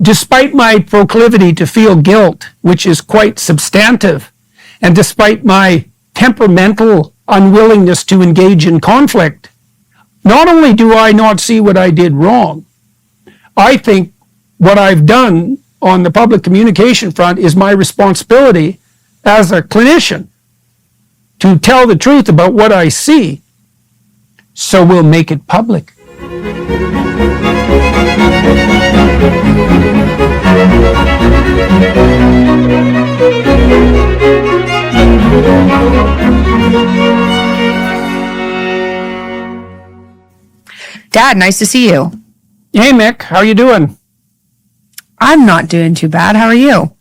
despite my proclivity to feel guilt, which is quite substantive, and despite my temperamental unwillingness to engage in conflict, not only do I not see what I did wrong, I think what I've done on the public communication front is my responsibility as a clinician to tell the truth about what I see, so we'll make it public. Dad, nice to see you. Hey, Mick, how you doing? I'm not doing too bad. How are you?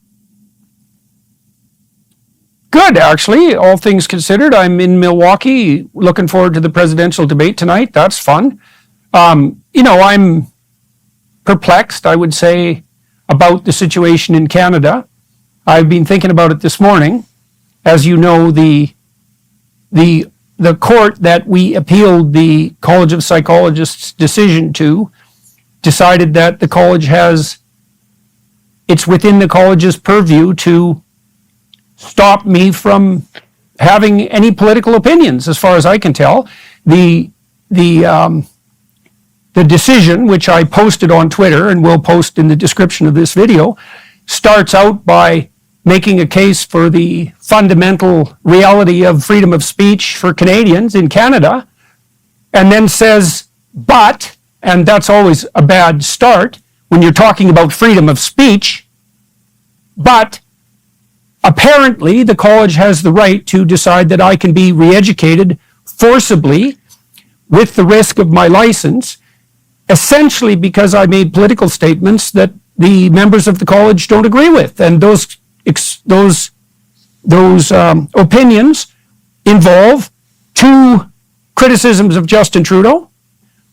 Good, actually, all things considered. I'm in Milwaukee, looking forward to the presidential debate tonight. That's fun. I'm perplexed, I would say, about the situation in Canada. I've been thinking about it this morning. As you know, the court that we appealed the College of Psychologists' decision to decided that the college it's within the college's purview to stop me from having any political opinions, as far as I can tell. The decision, which I posted on Twitter and will post in the description of this video, starts out by making a case for the fundamental reality of freedom of speech for Canadians in Canada, and then says, but, and that's always a bad start when you're talking about freedom of speech, but apparently the college has the right to decide that I can be re-educated forcibly with the risk of my license, essentially because I made political statements that the members of the college don't agree with. And those opinions involve two criticisms of Justin Trudeau,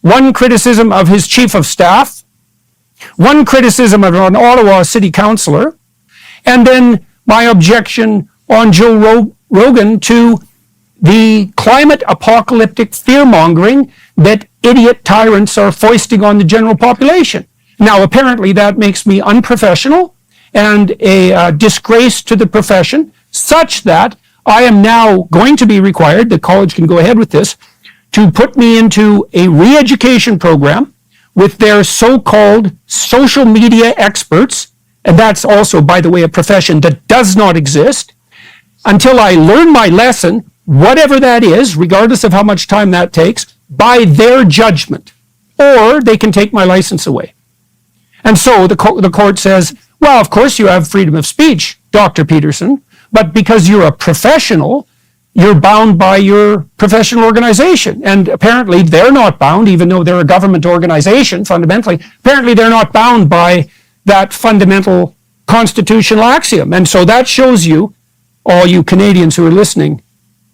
one criticism of his chief of staff, one criticism of an Ottawa city councillor, and then my objection on Joe Rogan to the climate apocalyptic fear-mongering that idiot tyrants are foisting on the general population. Now, apparently that makes me unprofessional and a disgrace to the profession, such that I am now going to be required, the college can go ahead with this, to put me into a re-education program with their so-called social media experts, and that's also, by the way, a profession that does not exist, until I learn my lesson, whatever that is, regardless of how much time that takes, by their judgment, or they can take my license away. And so the court says, well, of course you have freedom of speech, Dr. Peterson, but because you're a professional, you're bound by your professional organization. And apparently they're not bound, even though they're a government organization, fundamentally. Apparently they're not bound by that fundamental constitutional axiom. And so that shows you, all you Canadians who are listening,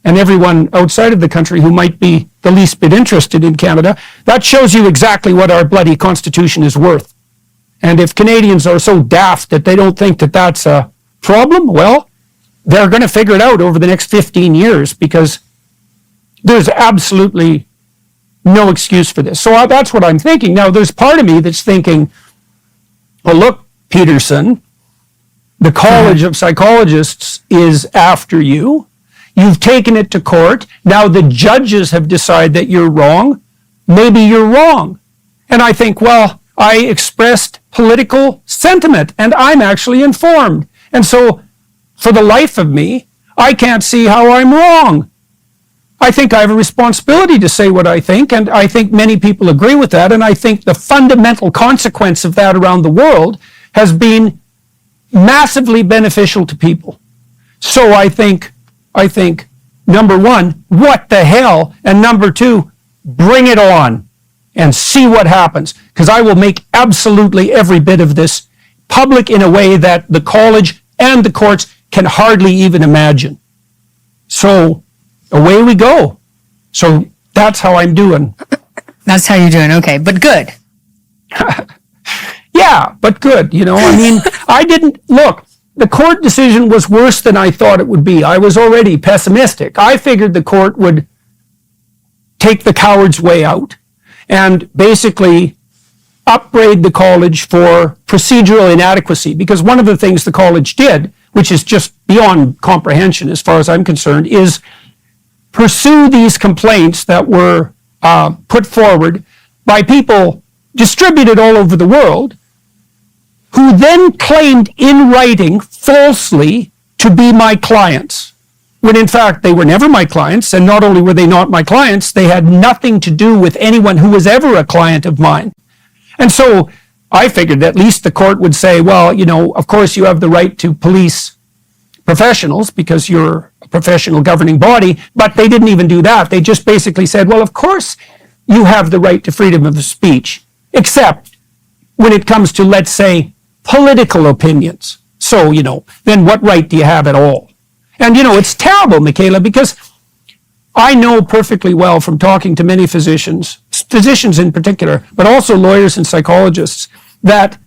and everyone outside of the country who might be the least bit interested in Canada, that shows you exactly what our bloody Constitution is worth. And if Canadians are so daft that they don't think that that's a problem, well, they're going to figure it out over the next 15 years, because there's absolutely no excuse for this. So that's what I'm thinking. Now, there's part of me that's thinking, well, look, Peterson, the College of Psychologists is after you. You've taken it to court. Now the judges have decided that you're wrong. Maybe you're wrong. And I think, well, I expressed political sentiment and I'm actually informed. And so for the life of me, I can't see how I'm wrong. I think I have a responsibility to say what I think, and I think many people agree with that, and I think the fundamental consequence of that around the world has been massively beneficial to people. So I think, number one, what the hell? And number two, bring it on and see what happens. Because I will make absolutely every bit of this public in a way that the college and the courts can hardly even imagine. So away we go. So that's how I'm doing. That's how you're doing. Okay, but good. Yeah, but good. I mean, look, the court decision was worse than I thought it would be. I was already pessimistic. I figured the court would take the coward's way out and basically upbraid the college for procedural inadequacy, because one of the things the college did, which is just beyond comprehension as far as I'm concerned, is pursue these complaints that were put forward by people distributed all over the world, who then claimed in writing falsely to be my clients, when in fact they were never my clients. And not only were they not my clients, they had nothing to do with anyone who was ever a client of mine. And so I figured at least the court would say, well, of course you have the right to police professionals because you're a professional governing body, but they didn't even do that. They just basically said, well, of course you have the right to freedom of speech, except when it comes to, let's say, political opinions. So, then what right do you have at all? And, it's terrible, Michaela, because I know perfectly well from talking to many physicians in particular, but also lawyers and psychologists, that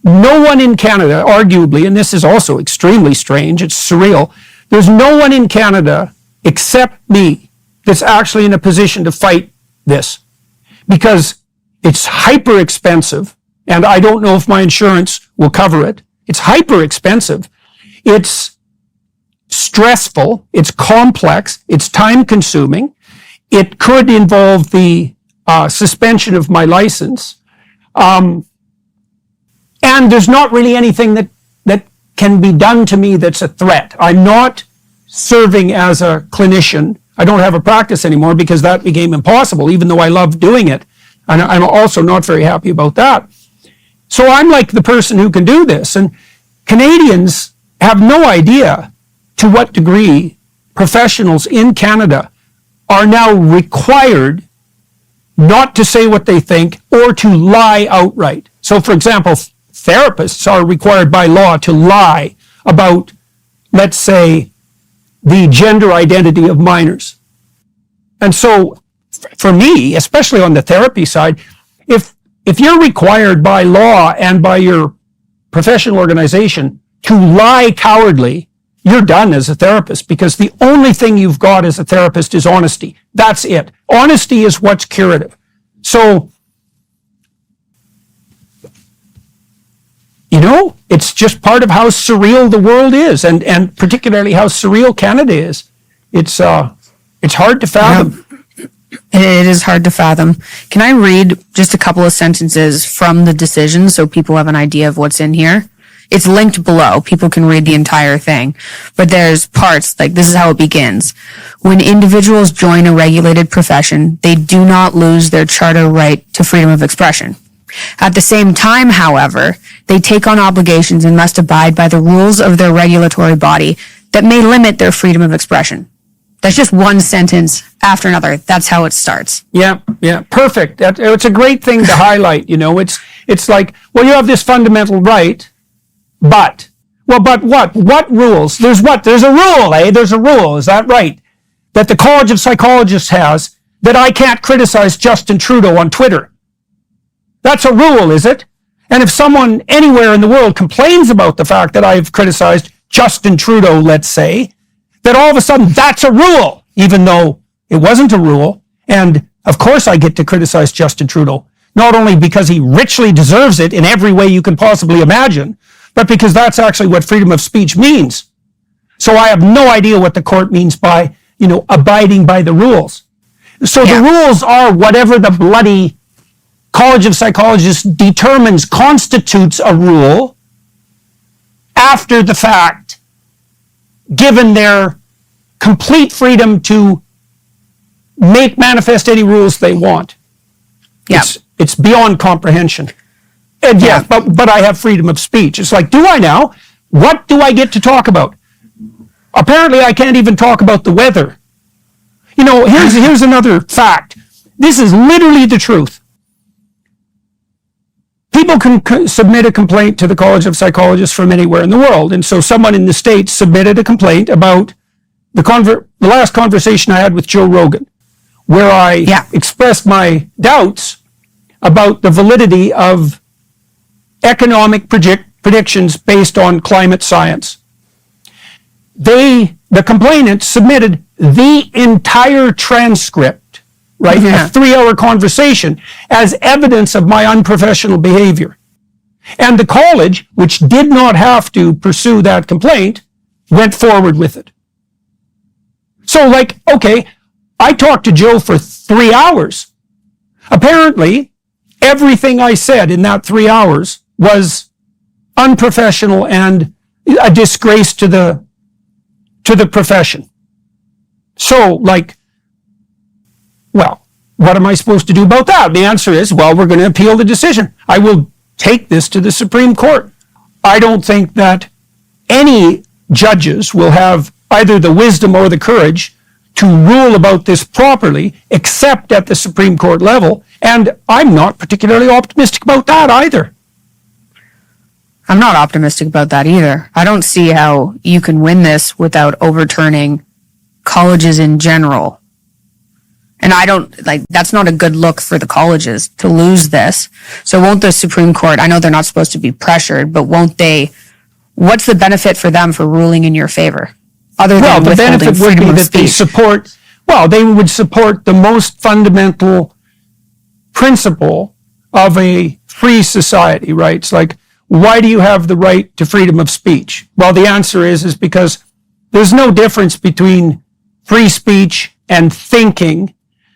no one in Canada, arguably, and this is also extremely strange, it's surreal, there's no one in Canada except me that's actually in a position to fight this, because it's hyper expensive, and I don't know if my insurance will cover it. It's hyper expensive. It's stressful, it's complex, it's time consuming. It could involve the suspension of my license. And there's not really anything that can be done to me that's a threat. I'm not serving as a clinician. I don't have a practice anymore because that became impossible, even though I love doing it. And I'm also not very happy about that. So I'm like the person who can do this. And Canadians have no idea to what degree professionals in Canada are now required not to say what they think or to lie outright. So, for example, therapists are required by law to lie about, let's say, the gender identity of minors. And so, for me, especially on the therapy side, if you're required by law and by your professional organization to lie cowardly, you're done as a therapist, because the only thing you've got as a therapist is honesty. That's it. Honesty is what's curative. So, it's just part of how surreal the world is, and particularly how surreal Canada is. It's hard to fathom. It is hard to fathom. Can I read just a couple of sentences from the decision so people have an idea of what's in here? It's linked below. People can read the entire thing. But there's parts, like this is how it begins. When individuals join a regulated profession, they do not lose their charter right to freedom of expression. At the same time, however, they take on obligations and must abide by the rules of their regulatory body that may limit their freedom of expression. That's just one sentence after another. That's how it starts. Yeah, perfect. It's a great thing to highlight. It's like, well, you have this fundamental right, but what? What rules? There's what? There's a rule, eh? There's a rule. Is that right? That the College of Psychologists has, that I can't criticize Justin Trudeau on Twitter. That's a rule, is it? And if someone anywhere in the world complains about the fact that I've criticized Justin Trudeau, let's say, that all of a sudden that's a rule, even though it wasn't a rule. And of course I get to criticize Justin Trudeau, not only because he richly deserves it in every way you can possibly imagine, but because that's actually what freedom of speech means. So I have no idea what the court means by, abiding by the rules. So the rules are whatever the bloody College of Psychologists determines constitutes a rule after the fact, given their complete freedom to make manifest any rules they want. Yeah. It's beyond comprehension. And yes, but I have freedom of speech. It's like, do I now? What do I get to talk about? Apparently I can't even talk about the weather. Here's another fact. This is literally the truth. People can submit a complaint to the College of Psychologists from anywhere in the world. And so someone in the States submitted a complaint about the last conversation I had with Joe Rogan, where I expressed my doubts about the validity of economic predictions based on climate science. The complainant submitted the entire transcript right? Yeah. A 3-hour conversation as evidence of my unprofessional behavior. And the college, which did not have to pursue that complaint, went forward with it. So like, okay, I talked to Joe for 3 hours. Apparently, everything I said in that 3 hours was unprofessional and a disgrace to the profession. So like, well, what am I supposed to do about that? The answer is, well, we're going to appeal the decision. I will take this to the Supreme Court. I don't think that any judges will have either the wisdom or the courage to rule about this properly, except at the Supreme Court level. And I'm not particularly optimistic about that either. I'm not optimistic about that either. I don't see how you can win this without overturning colleges in general. And I don't, like, that's not a good look for the colleges to lose this. So won't the Supreme Court, I know they're not supposed to be pressured, but won't they, what's the benefit for them for ruling in your favor? Other than Well, the benefit would freedom be of that they speech. support, well, they would support the most fundamental principle of a free society, right? It's like, why do you have the right to freedom of speech? Well, the answer is because there's no difference between free speech and thinking,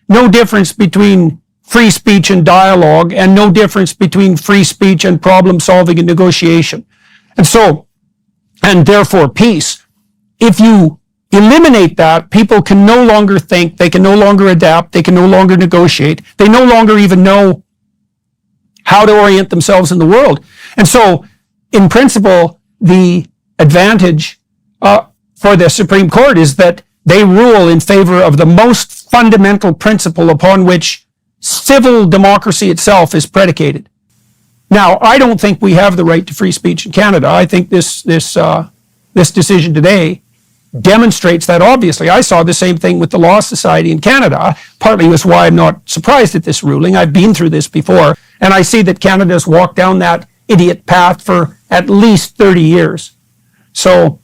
no difference between free speech and dialogue, and no difference between free speech and problem solving and negotiation. And so, and therefore peace. If you eliminate that, people can no longer think, they can no longer adapt, they can no longer negotiate, they no longer even know how to orient themselves in the world. And so, in principle, the advantage for the Supreme Court is that they rule in favor of the most fundamental principle upon which civil democracy itself is predicated. Now, I don't think we have the right to free speech in Canada. I think this decision today demonstrates that obviously. I saw the same thing with the Law Society in Canada. Partly was why I'm not surprised at this ruling. I've been through this before, and I see that Canada's walked down that idiot path for at least 30 years. So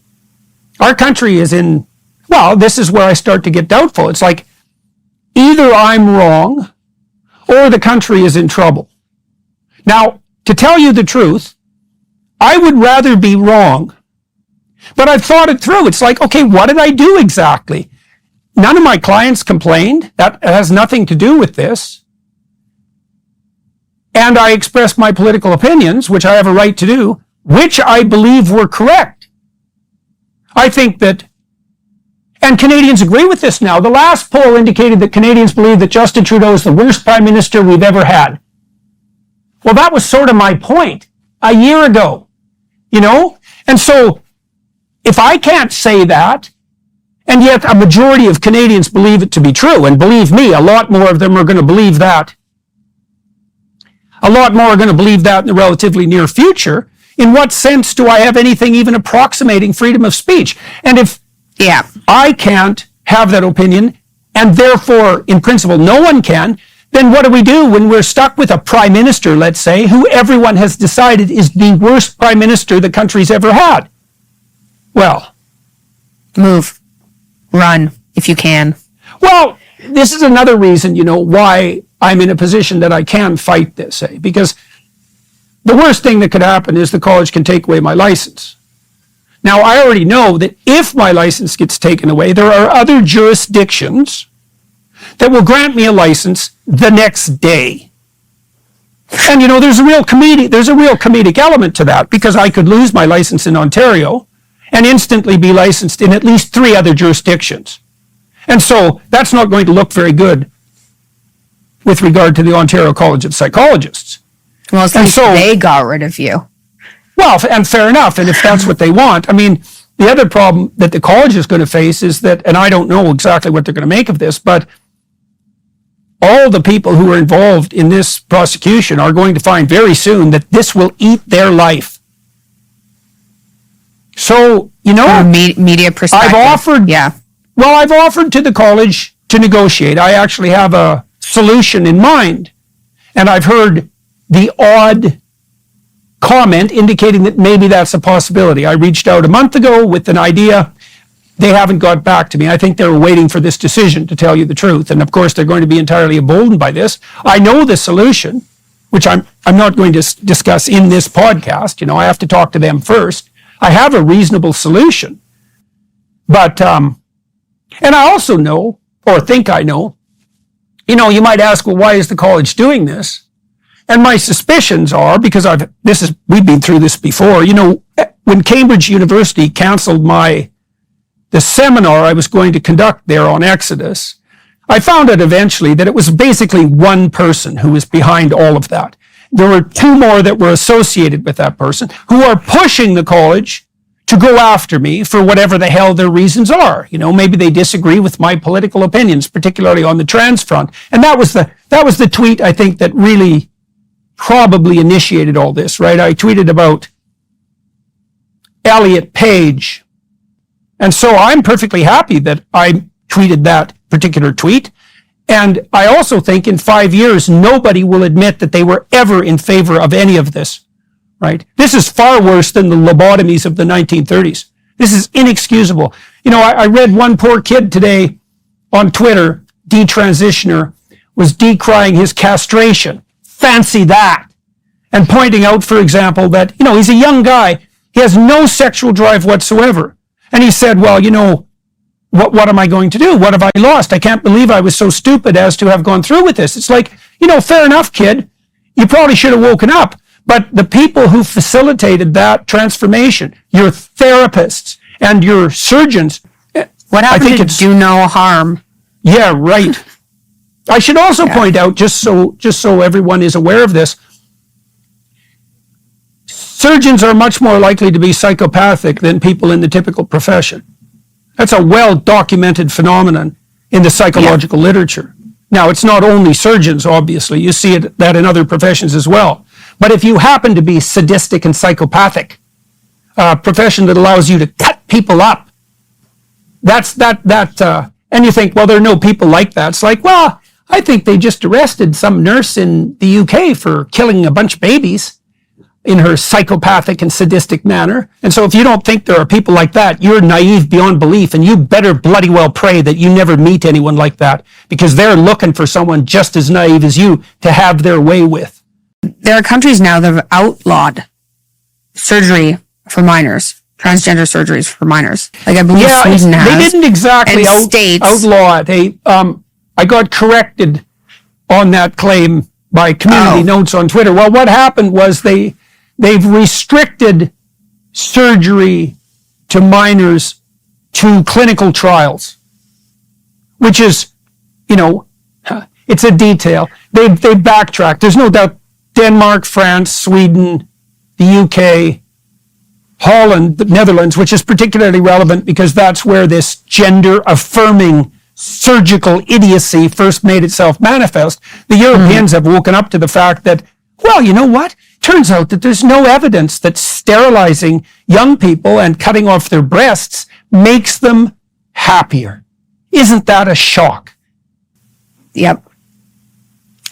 our country is in, well, this is where I start to get doubtful. It's like either I'm wrong or the country is in trouble. Now, to tell you the truth, I would rather be wrong. But I've thought it through. It's like, okay, what did I do exactly? None of my clients complained. That has nothing to do with this. And I expressed my political opinions, which I have a right to do, which I believe were correct. I think that, and Canadians agree with this now. The last poll indicated that Canadians believe that Justin Trudeau is the worst prime minister we've ever had. Well, that was sort of my point a year ago, you know? And so, if I can't say that, and yet a majority of Canadians believe it to be true, and believe me, a lot more of them are going to believe that. A lot more are going to believe that in the relatively near future. In what sense do I have anything even approximating freedom of speech? And if I can't have that opinion, and therefore, in principle, no one can, then what do we do when we're stuck with a prime minister, let's say, who everyone has decided is the worst prime minister the country's ever had? Well, Move. Run, if you can. well, this is another reason, you know, why I'm in a position that I can fight this, because the worst thing that could happen is the college can take away my license. Now, I already know that if my license gets taken away, there are other jurisdictions that will grant me a license the next day. And, you know, there's a real comedic element to that, because I could lose my license in Ontario and instantly be licensed in at least 3 other jurisdictions. And so that's not going to look very good with regard to the Ontario College of Psychologists. Well, it's like they got rid of you. Well, and fair enough, and if that's what they want. I mean, the other problem that the college is going to face is that, and I don't know exactly what they're going to make of this, but all the people who are involved in this prosecution are going to find very soon that this will eat their life. So, you know, From a media perspective. I've offered to the college to negotiate. I actually have a solution in mind, and I've heard the odd comment indicating that maybe that's a possibility. I reached out a month ago with an idea they haven't got back to me. I think they're waiting for this decision, to tell you the truth. And of course, they're going to be entirely emboldened by this. I know the solution, which I'm not going to discuss in this podcast. I have to talk to them first. I have a reasonable solution. But, and I also know, or think I know, you might ask, well, why is the college doing this? And my suspicions are, because we've been through this before, when Cambridge University canceled the seminar I was going to conduct there on Exodus, I found out eventually that it was basically one person who was behind all of that. There were two more that were associated with that person who are pushing the college to go after me for whatever the hell their reasons are. Maybe they disagree with my political opinions, particularly on the trans front. And that was the tweet, I think, that really probably initiated all this, right? I tweeted about Elliot Page. And so I'm perfectly happy that I tweeted that particular tweet. And I also think in 5 years, nobody will admit that they were ever in favor of any of this, right? This is far worse than the lobotomies of the 1930s. This is inexcusable. I read one poor kid today on Twitter, detransitioner, was decrying his castration. Fancy that. And pointing out, for example, that, he's a young guy. He has no sexual drive whatsoever. And he said, well, what am I going to do? What have I lost? I can't believe I was so stupid as to have gone through with this. It's like, fair enough, kid. You probably should have woken up. But the people who facilitated that transformation, your therapists and your surgeons, what happened to do no harm? Yeah, right. I should also point out, just so everyone is aware of this, surgeons are much more likely to be psychopathic than people in the typical profession. That's a well-documented phenomenon in the psychological literature. Now, it's not only surgeons, obviously. You see that in other professions as well. But if you happen to be sadistic and psychopathic, a profession that allows you to cut people up, and you think, well, there are no people like that. It's like, well, I think they just arrested some nurse in the UK for killing a bunch of babies in her psychopathic and sadistic manner. And so if you don't think there are people like that, you're naive beyond belief, and you better bloody well pray that you never meet anyone like that, because they're looking for someone just as naive as you to have their way with. There are countries now that have outlawed surgery for minors, transgender surgeries for minors. Like I believe Sweden has. They didn't exactly outlaw it. I got corrected on that claim by Community Notes on Twitter. Well, what happened was they've restricted surgery to minors to clinical trials, which is, it's a detail. They backtracked. There's no doubt Denmark, France, Sweden, the UK, Holland, the Netherlands, which is particularly relevant because that's where this gender-affirming surgical idiocy first made itself manifest. The Europeans have woken up to the fact that, well, you know what? Turns out that there's no evidence that sterilizing young people and cutting off their breasts makes them happier. Isn't that a shock? Yep.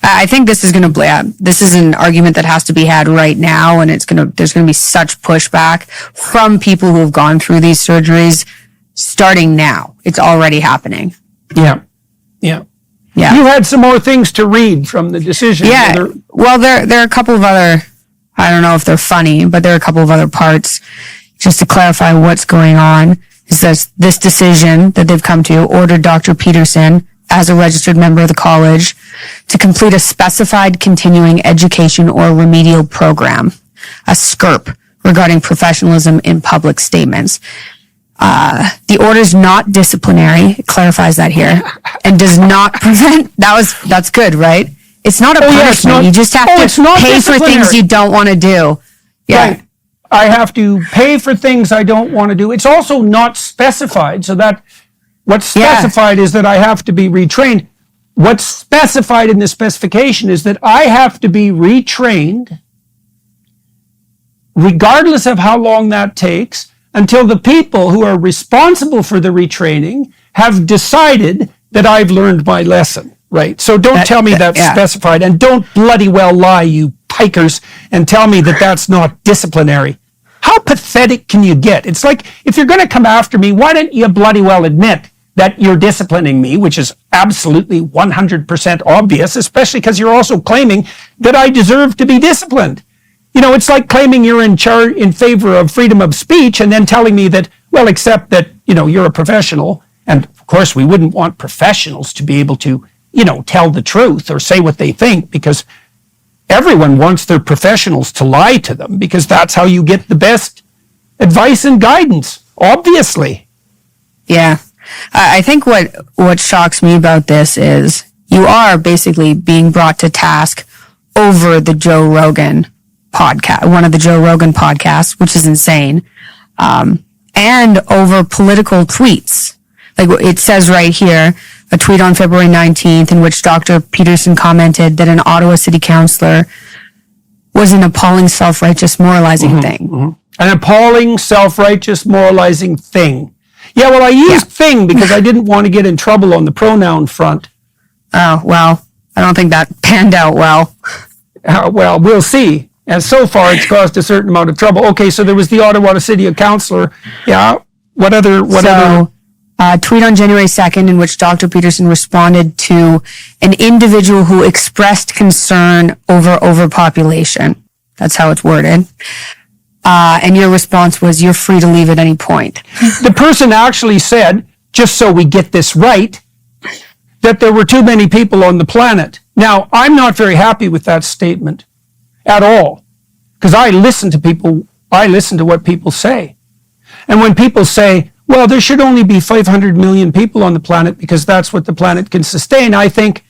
I think this is going to this is an argument that has to be had right now, and there's going to be such pushback from people who have gone through these surgeries starting now. It's already happening. Yeah. You had some more things to read from the decision. Yeah. Well, there are a couple of other, I don't know if they're funny, but there are a couple of other parts. Just to clarify what's going on, is that this decision that they've come to ordered Dr. Peterson, as a registered member of the college, to complete a specified continuing education or remedial program, a SCRP, regarding professionalism in public statements. The order is not disciplinary. It clarifies that here, and does not prevent. That's good, right? It's not a punishment. You just have to pay for things you don't want to do. Yeah. Right. I have to pay for things I don't want to do. It's also not specified, so that what's specified is that I have to be retrained. What's specified in the specification is that I have to be retrained, regardless of how long that takes, until the people who are responsible for the retraining have decided that I've learned my lesson, right? So don't tell me that's specified, and don't bloody well lie, you pikers, and tell me that that's not disciplinary. How pathetic can you get? It's like, if you're going to come after me, why don't you bloody well admit that you're disciplining me, which is absolutely 100% obvious, especially because you're also claiming that I deserve to be disciplined. You know, it's like claiming you're in favor of freedom of speech and then telling me that, well, except that, you know, you're a professional. And of course, we wouldn't want professionals to be able to, you know, tell the truth or say what they think, because everyone wants their professionals to lie to them, because that's how you get the best advice and guidance, obviously. Yeah. I think what shocks me about this is you are basically being brought to task over the Joe Rogan podcast, one of the Joe Rogan podcasts, which is insane, and over political tweets. Like it says right here, a tweet on February 19th in which Dr. Peterson commented that an Ottawa city councillor was an appalling self-righteous moralizing thing. An appalling self-righteous moralizing thing. Yeah, well, I used thing because I didn't want to get in trouble on the pronoun front. Oh, well, I don't think that panned out well. Well, we'll see. And so far, it's caused a certain amount of trouble. Okay, so there was the Ottawa City Councillor. Yeah, what other? Tweet on January 2nd in which Dr. Peterson responded to an individual who expressed concern over overpopulation. That's how it's worded. And your response was, you're free to leave at any point. The person actually said, just so we get this right, that there were too many people on the planet. Now, I'm not very happy with that statement at all, because I listen to what people say. And when people say, well, there should only be 500 million people on the planet because that's what the planet can sustain, I think,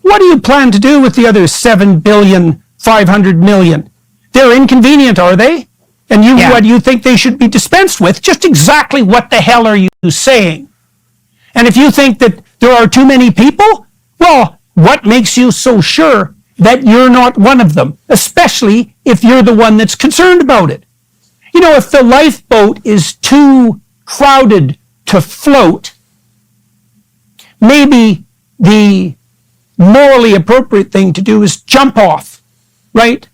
what do you plan to do with the other 7,500,000,000? They're inconvenient, are they? And what do you think they should be dispensed with? Just exactly what the hell are you saying? And if you think that there are too many people, well, what makes you so sure that you're not one of them, especially if you're the one that's concerned about it? You know, if the lifeboat is too crowded to float, maybe the morally appropriate thing to do is jump off, right?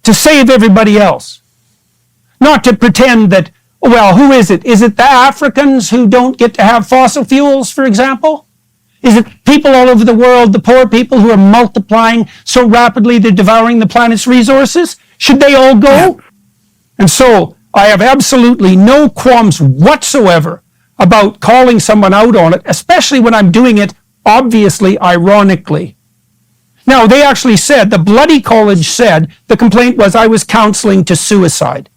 To save everybody else. Not to pretend that, well, who is it? Is it the Africans who don't get to have fossil fuels, for example? Is it people all over the world, the poor people who are multiplying so rapidly they're devouring the planet's resources? Should they all go? Yeah. And so I have absolutely no qualms whatsoever about calling someone out on it, especially when I'm doing it obviously ironically. Now, they actually said, the bloody college said, the complaint was I was counseling to suicide.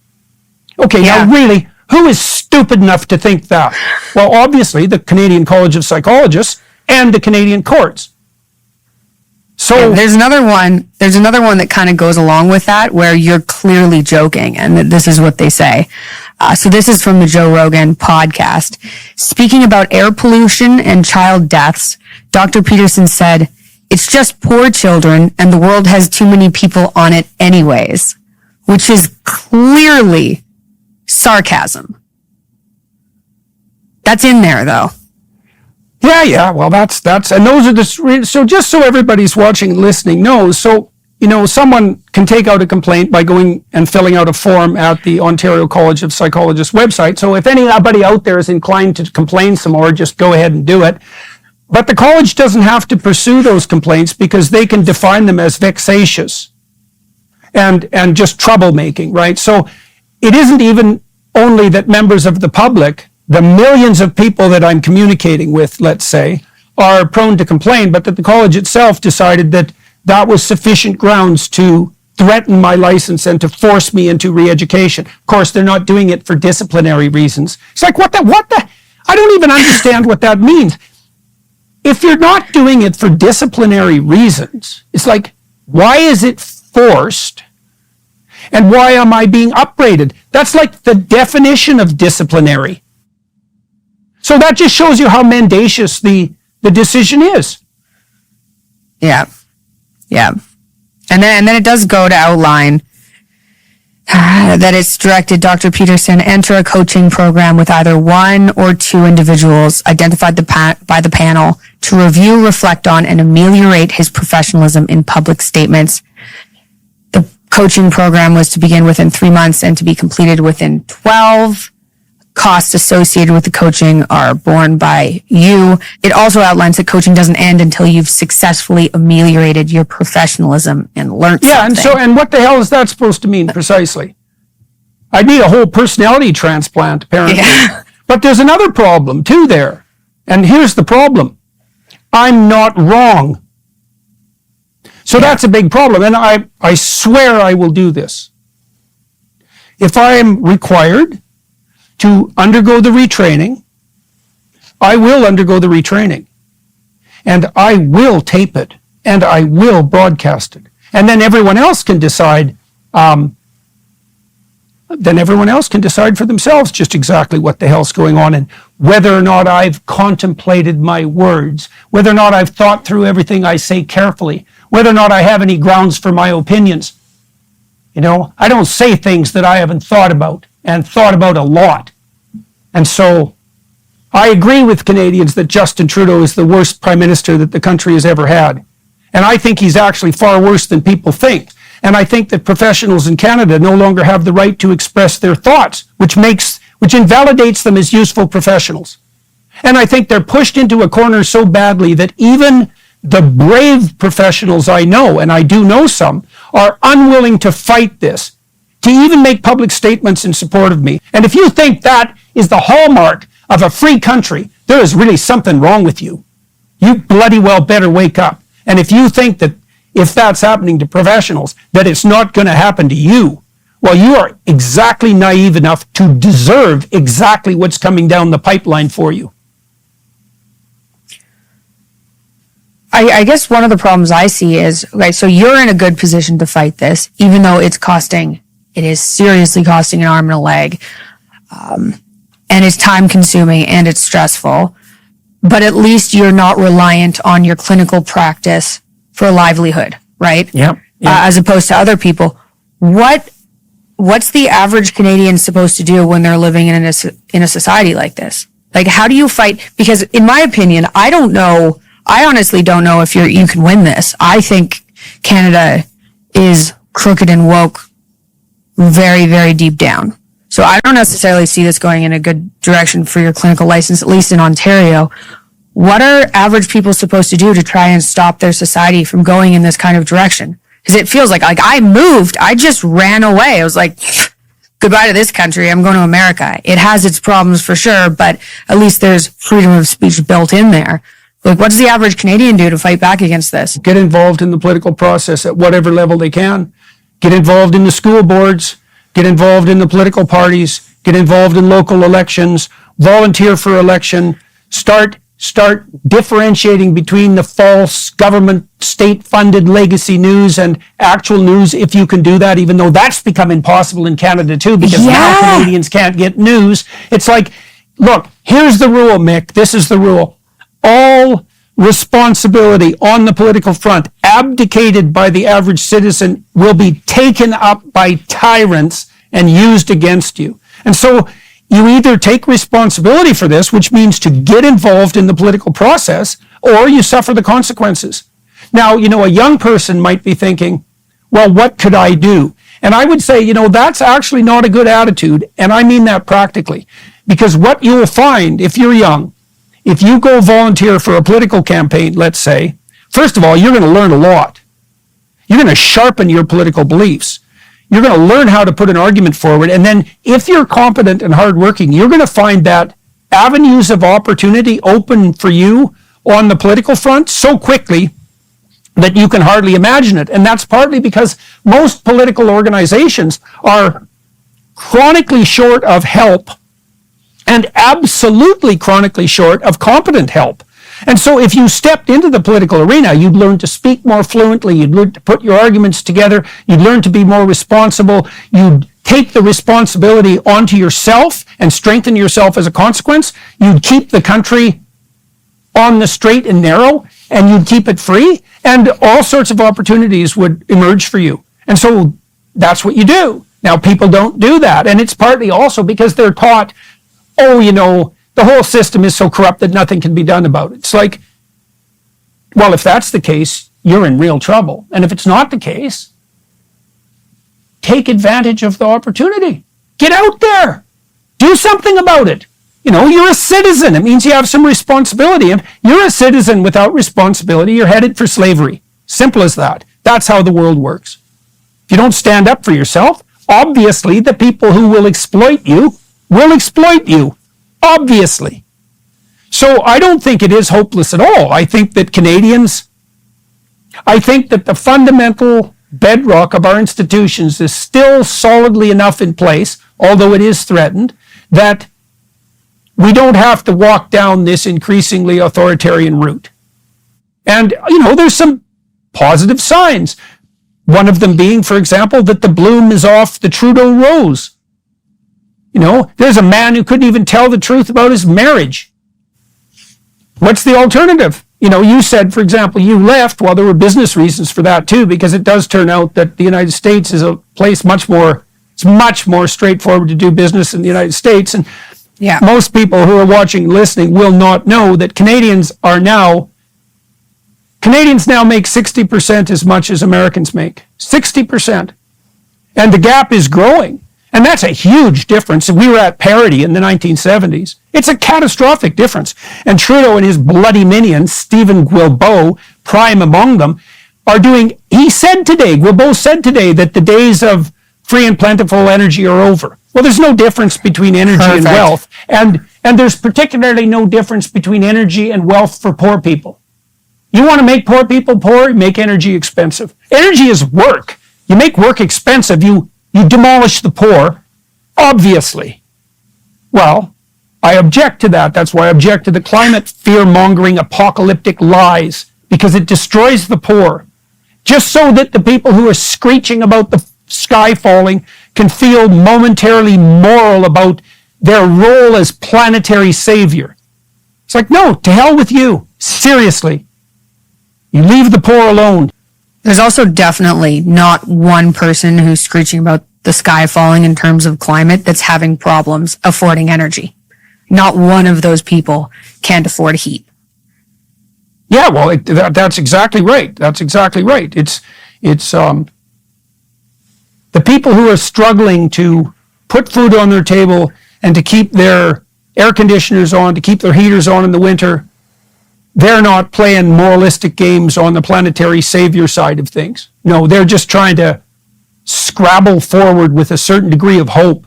Okay, Now really, who is stupid enough to think that? Well, obviously, the Canadian College of Psychologists and the Canadian courts. So there's another one that kind of goes along with that, where you're clearly joking, and this is what they say. So this is from the Joe Rogan podcast. Speaking about air pollution and child deaths, Dr. Peterson said, "It's just poor children, and the world has too many people on it anyways," which is clearly sarcasm. That's in there, though. Yeah. Well, that's, and those are so just so everybody's watching and listening knows. So, you know, someone can take out a complaint by going and filling out a form at the Ontario College of Psychologists website. So if anybody out there is inclined to complain some more, just go ahead and do it. But the college doesn't have to pursue those complaints because they can define them as vexatious and just troublemaking, right? So it isn't even only that members of the public, the millions of people that I'm communicating with, let's say, are prone to complain, but that the college itself decided that that was sufficient grounds to threaten my license and to force me into re-education. Of course, they're not doing it for disciplinary reasons. It's like, what the? I don't even understand what that means. If you're not doing it for disciplinary reasons, it's like, why is it forced? And why am I being upbraided? That's like the definition of disciplinary. So that just shows you how mendacious the decision is. Yeah. And then it does go to outline that it's directed Dr. Peterson enter a coaching program with either one or two individuals identified by the panel to review, reflect on, and ameliorate his professionalism in public statements. The coaching program was to begin within 3 months and to be completed within 12. Costs associated with the coaching are borne by you. It also outlines that coaching doesn't end until you've successfully ameliorated your professionalism and learned something. And what the hell is that supposed to mean precisely? I need a whole personality transplant, apparently. Yeah. But there's another problem too there. And here's the problem. I'm not wrong. So that's a big problem. And I swear I will do this. If I am required to undergo the retraining, I will undergo the retraining. And I will tape it. And I will broadcast it. And then everyone else can decide for themselves just exactly what the hell's going on and whether or not I've contemplated my words, whether or not I've thought through everything I say carefully, whether or not I have any grounds for my opinions. You know, I don't say things that I haven't thought about and thought about a lot. And so I agree with Canadians that Justin Trudeau is the worst prime minister that the country has ever had. And I think he's actually far worse than people think. And I think that professionals in Canada no longer have the right to express their thoughts, which invalidates them as useful professionals. And I think they're pushed into a corner so badly that even the brave professionals I know, and I do know some, are unwilling to fight this, to even make public statements in support of me. And if you think that is the hallmark of a free country, there is really something wrong with you. You bloody well better wake up. And if you think that if that's happening to professionals, that it's not going to happen to you, well, you are exactly naive enough to deserve exactly what's coming down the pipeline for you. I guess one of the problems I see is, right, so you're in a good position to fight this, even though it is seriously costing an arm and a leg, and it's time consuming and it's stressful, but at least you're not reliant on your clinical practice for a livelihood, right? Yeah. As opposed to other people. What's the average Canadian supposed to do when they're living in a society like this? Like, how do you fight? Because in my opinion, I honestly don't know if you can win this. I think Canada is crooked and woke very, very deep down. So I don't necessarily see this going in a good direction for your clinical license, at least in Ontario. What are average people supposed to do to try and stop their society from going in this kind of direction? Because it feels like I moved, I just ran away. I was like, goodbye to this country, I'm going to America. It has its problems for sure, but at least there's freedom of speech built in there. Like, what does the average Canadian do to fight back against this? Get involved in the political process at whatever level they can. Get involved in the school boards. Get involved in the political parties. Get involved in local elections. Volunteer for election. Start differentiating between the false government, state-funded legacy news and actual news, if you can do that, even though that's become impossible in Canada too, because now Canadians can't get news. It's like, look, here's the rule, Mick. This is the rule. All responsibility on the political front abdicated by the average citizen will be taken up by tyrants and used against you. And so you either take responsibility for this, which means to get involved in the political process, or you suffer the consequences. Now, a young person might be thinking, well, what could I do? And I would say, that's actually not a good attitude. And I mean that practically. Because what you will find if you're young, if you go volunteer for a political campaign, let's say, first of all, you're going to learn a lot. You're going to sharpen your political beliefs. You're going to learn how to put an argument forward. And then if you're competent and hardworking, you're going to find that avenues of opportunity open for you on the political front so quickly that you can hardly imagine it. And that's partly because most political organizations are chronically short of help and absolutely chronically short of competent help. And so if you stepped into the political arena, you'd learn to speak more fluently, you'd learn to put your arguments together, you'd learn to be more responsible, you'd take the responsibility onto yourself and strengthen yourself as a consequence, you'd keep the country on the straight and narrow, and you'd keep it free, and all sorts of opportunities would emerge for you. And so that's what you do. Now, people don't do that, and it's partly also because they're taught, the whole system is so corrupt that nothing can be done about it. It's like, well, if that's the case, you're in real trouble. And if it's not the case, take advantage of the opportunity. Get out there. Do something about it. You're a citizen. It means you have some responsibility. If you're a citizen without responsibility, you're headed for slavery. Simple as that. That's how the world works. If you don't stand up for yourself, obviously the people who will exploit you will exploit you. Obviously. So I don't think it is hopeless at all. I think that the fundamental bedrock of our institutions is still solidly enough in place, although it is threatened, that we don't have to walk down this increasingly authoritarian route. And, there's some positive signs. One of them being, for example, that the bloom is off the Trudeau rose. There's a man who couldn't even tell the truth about his marriage. What's the alternative? You said, for example, you left. Well, there were business reasons for that too, because it does turn out that the United States is a place it's much more straightforward to do business in the United States. And most people who are watching and listening will not know that Canadians now make 60% as much as Americans make. 60%. And the gap is growing. And that's a huge difference. We were at parity in the 1970s. It's a catastrophic difference. And Trudeau and his bloody minions, Stephen Guilbeault, prime among them, Guilbeault said today that the days of free and plentiful energy are over. Well, there's no difference between energy and wealth. And there's particularly no difference between energy and wealth for poor people. You want to make poor people poor, make energy expensive. Energy is work. You make work expensive, you demolish the poor, obviously. Well, I object to that. That's why I object to the climate fear-mongering apocalyptic lies, because it destroys the poor. Just so that the people who are screeching about the sky falling can feel momentarily moral about their role as planetary savior. It's like, no, to hell with you. Seriously. You leave the poor alone. There's also definitely not one person who's screeching about the sky falling in terms of climate that's having problems affording energy. Not one of those people can't afford heat. Yeah, well, that's exactly right. That's exactly right. It's the people who are struggling to put food on their table and to keep their air conditioners on, to keep their heaters on in the winter. They're not playing moralistic games on the planetary savior side of things. No, they're just trying to scrabble forward with a certain degree of hope.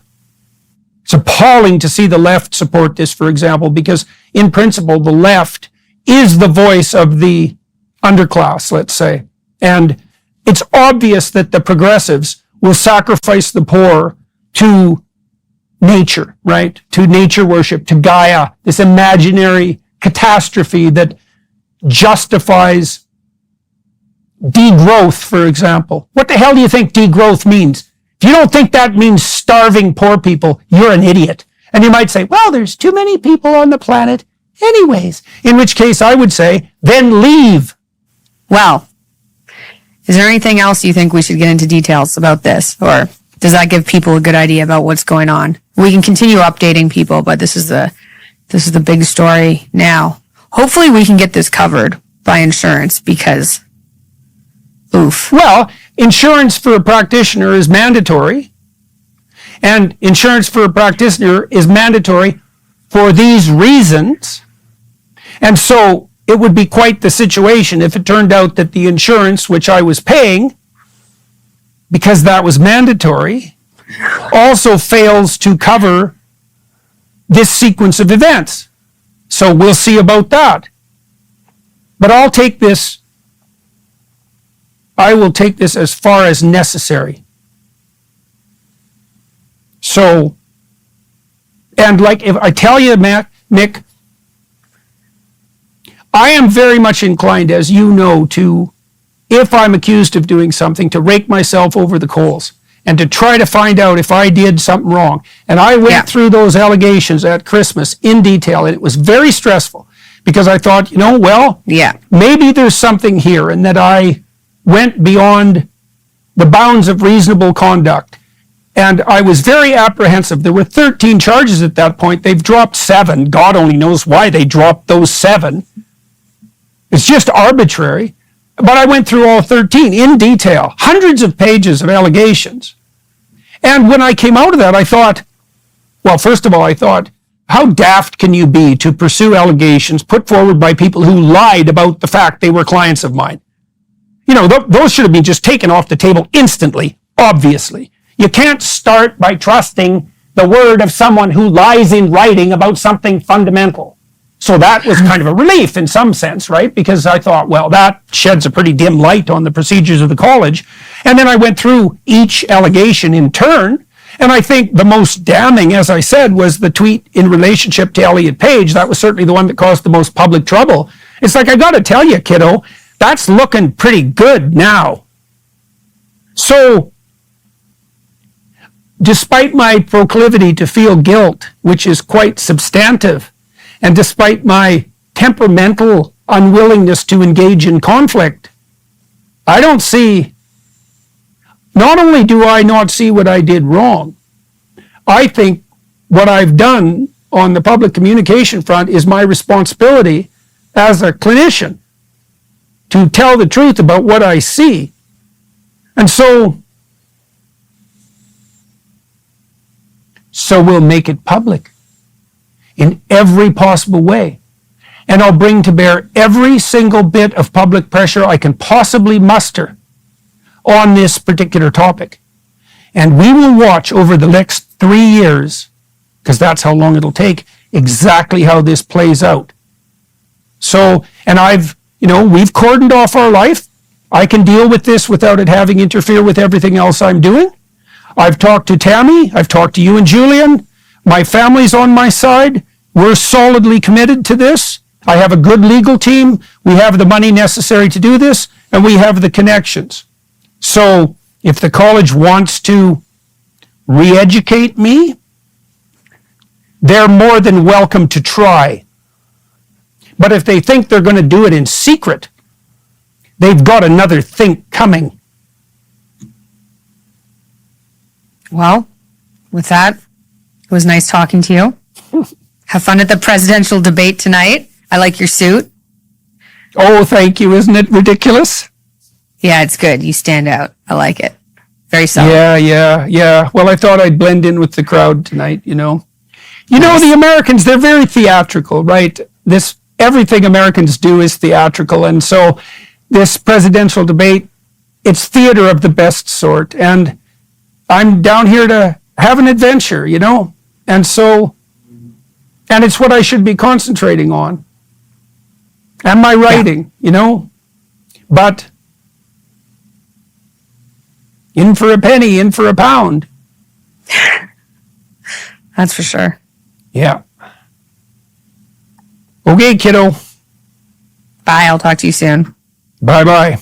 It's appalling to see the left support this, for example, because in principle, the left is the voice of the underclass, let's say. And it's obvious that the progressives will sacrifice the poor to nature, right? To nature worship, to Gaia, this imaginary catastrophe that justifies degrowth, for example. What the hell do you think degrowth means? If you don't think that means starving poor people, you're an idiot. And you might say, well, there's too many people on the planet anyways. In which case I would say, then leave. Well, is there anything else you think we should get into details about this? Or does that give people a good idea about what's going on? We can continue updating people, but this is the big story now. Hopefully we can get this covered by insurance because, oof. Well, insurance for a practitioner is mandatory. And insurance for a practitioner is mandatory for these reasons. And so it would be quite the situation if it turned out that the insurance which I was paying, because that was mandatory, also fails to cover this sequence of events. So we'll see about that. But I will take this as far as necessary. So, and like if I tell you, Mick, I am very much inclined, as you know, to, if I'm accused of doing something, to rake myself over the coals and to try to find out if I did something wrong. And I went through those allegations at Christmas in detail, and it was very stressful because I thought, maybe there's something here, and that I went beyond the bounds of reasonable conduct. And I was very apprehensive. There were 13 charges at that point. They've dropped 7. God only knows why they dropped those 7. It's just arbitrary. But I went through all 13 in detail, hundreds of pages of allegations. And when I came out of that, I thought, well, first of all, I thought, how daft can you be to pursue allegations put forward by people who lied about the fact they were clients of mine? You know, those should have been just taken off the table instantly, obviously. You can't start by trusting the word of someone who lies in writing about something fundamental. So that was kind of a relief in some sense, right? Because I thought, well, that sheds a pretty dim light on the procedures of the college. And then I went through each allegation in turn. And I think the most damning, as I said, was the tweet in relationship to Elliot Page. That was certainly the one that caused the most public trouble. It's like, I got to tell you, kiddo, that's looking pretty good now. So, despite my proclivity to feel guilt, which is quite substantive, and despite my temperamental unwillingness to engage in conflict, I don't see, not only do I not see what I did wrong, I think what I've done on the public communication front is my responsibility as a clinician to tell the truth about what I see. And so we'll make it public in every possible way. And I'll bring to bear every single bit of public pressure I can possibly muster on this particular topic. And we will watch over the next 3 years, because that's how long it'll take, exactly how this plays out. So, and we've cordoned off our life. I can deal with this without it having interfere with everything else I'm doing. I've talked to Tammy. I've talked to you and Julian. My family's on my side. We're solidly committed to this. I have a good legal team. We have the money necessary to do this, and we have the connections. So if the college wants to re-educate me, they're more than welcome to try. But if they think they're going to do it in secret, they've got another think coming. Well, with that, it was nice talking to you. Have fun at the presidential debate tonight. I like your suit. Oh, thank you. Isn't it ridiculous? Yeah, it's good. You stand out. I like it. Very solid. Yeah. Well, I thought I'd blend in with the crowd tonight, You know, the Americans, they're very theatrical, right? Everything Americans do is theatrical. And so this presidential debate, it's theater of the best sort. And I'm down here to have an adventure, And so, and it's what I should be concentrating on. And my writing, But in for a penny, in for a pound. That's for sure. Yeah. Okay, kiddo. Bye. I'll talk to you soon. Bye-bye.